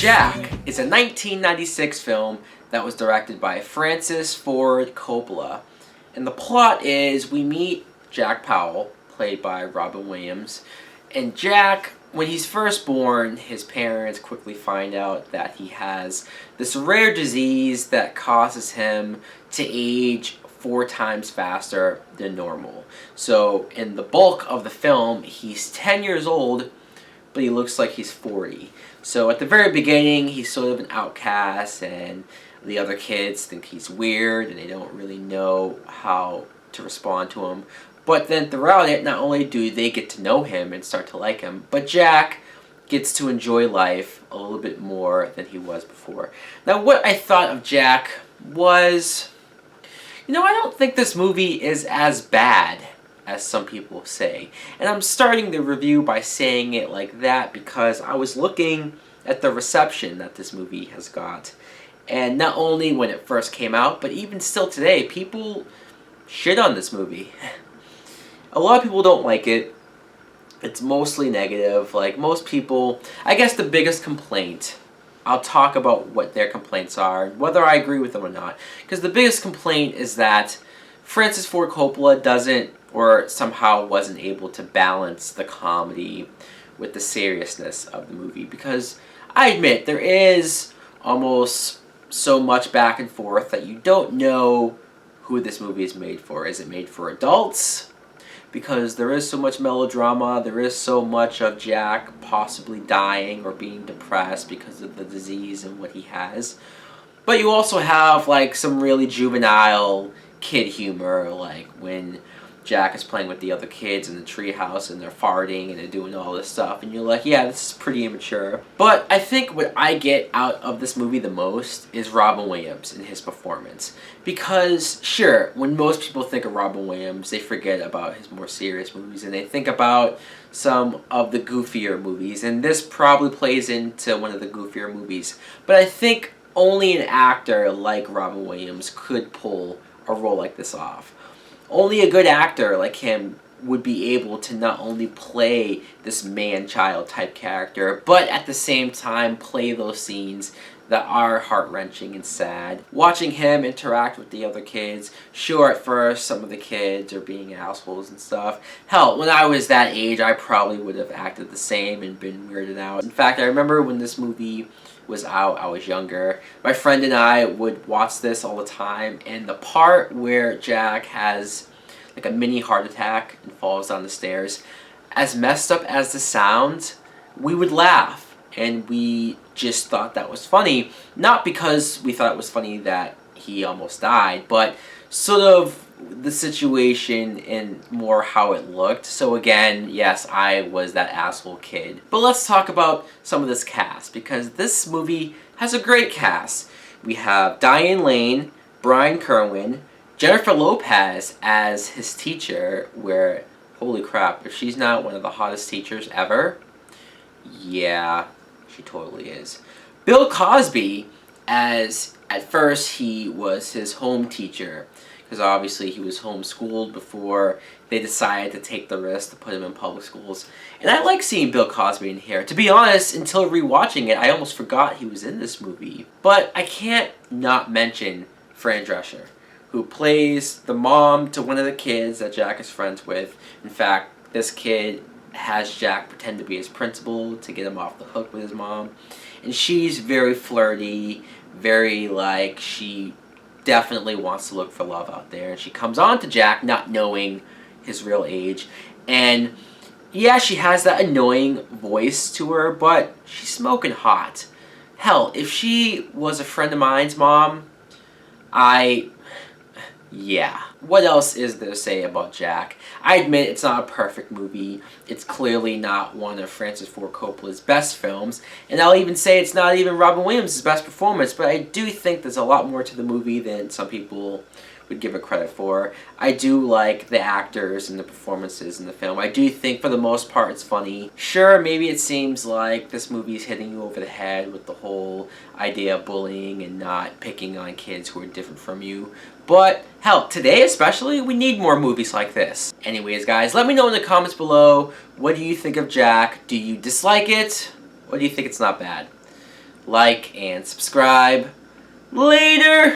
Jack is a 1996 film that was directed by Francis Ford Coppola. And the plot is we meet Jack Powell, played by Robin Williams. And Jack, when he's first born, his parents quickly find out that he has this rare disease that causes him to age 4 times faster than normal. So in the bulk of the film, he's 10 years old, but he looks like he's 40. So at the very beginning, he's sort of an outcast, and the other kids think he's weird, and they don't really know how to respond to him. But then throughout it, not only do they get to know him and start to like him, but Jack gets to enjoy life a little bit more than he was before. Now, what I thought of Jack was, I don't think this movie is as bad as some people say. And I'm starting the review by saying it like that because I was looking at the reception that this movie has got. And not only when it first came out, but even still today, people shit on this movie. A lot of people don't like it. It's mostly negative. Like most people, I guess the biggest complaint, I'll talk about what their complaints are, whether I agree with them or not. Because the biggest complaint is that Francis Ford Coppola doesn't, or somehow wasn't able to balance the comedy with the seriousness of the movie. Because I admit, there is almost so much back and forth that you don't know who this movie is made for. Is it made for adults? Because there is so much melodrama, there is so much of Jack possibly dying or being depressed because of the disease and what he has. But you also have like some really juvenile kid humor, like when Jack is playing with the other kids in the treehouse and they're farting and they're doing all this stuff, and you're like, yeah, this is pretty immature. But I think what I get out of this movie the most is Robin Williams and his performance. Because, sure, when most people think of Robin Williams, they forget about his more serious movies and they think about some of the goofier movies, and this probably plays into one of the goofier movies. But I think only an actor like Robin Williams could pull a role like this off. Only a good actor like him would be able to not only play this man-child type character, but at the same time play those scenes that are heart-wrenching and sad. Watching him interact with the other kids, sure, at first some of the kids are being assholes and stuff. Hell, when I was that age, I probably would have acted the same and been weirded out. In fact, I remember when this movie was out, I was younger. My friend and I would watch this all the time, and the part where Jack has like a mini heart attack and falls down the stairs, as messed up as the sound, we would laugh, and we just thought that was funny. Not because we thought it was funny that he almost died, but sort of the situation and more how it looked. So again, yes, I was that asshole kid. But let's talk about some of this cast, because this movie has a great cast. We have Diane Lane, Brian Kerwin, Jennifer Lopez as his teacher, where, holy crap, if she's not one of the hottest teachers ever, yeah, she totally is. Bill Cosby as, at first, he was his home teacher, because obviously he was homeschooled before they decided to take the risk to put him in public schools. And I like seeing Bill Cosby in here. To be honest, until rewatching it, I almost forgot he was in this movie. But I can't not mention Fran Drescher, who plays the mom to one of the kids that Jack is friends with. In fact, this kid has Jack pretend to be his principal to get him off the hook with his mom. And she's very flirty, very like, she definitely wants to look for love out there. And she comes on to Jack not knowing his real age. And yeah, she has that annoying voice to her, but she's smoking hot. Hell, if she was a friend of mine's mom, yeah. What else is there to say about Jack? I admit it's not a perfect movie. It's clearly not one of Francis Ford Coppola's best films. And I'll even say it's not even Robin Williams' best performance, but I do think there's a lot more to the movie than some people would give it credit for. I do like the actors and the performances in the film. I do think for the most part it's funny. Sure, maybe it seems like this movie is hitting you over the head with the whole idea of bullying and not picking on kids who are different from you. But hell, today especially, we need more movies like this. Anyways guys, let me know in the comments below, what do you think of Jack? Do you dislike it? Or do you think it's not bad? like, and subscribe. Later!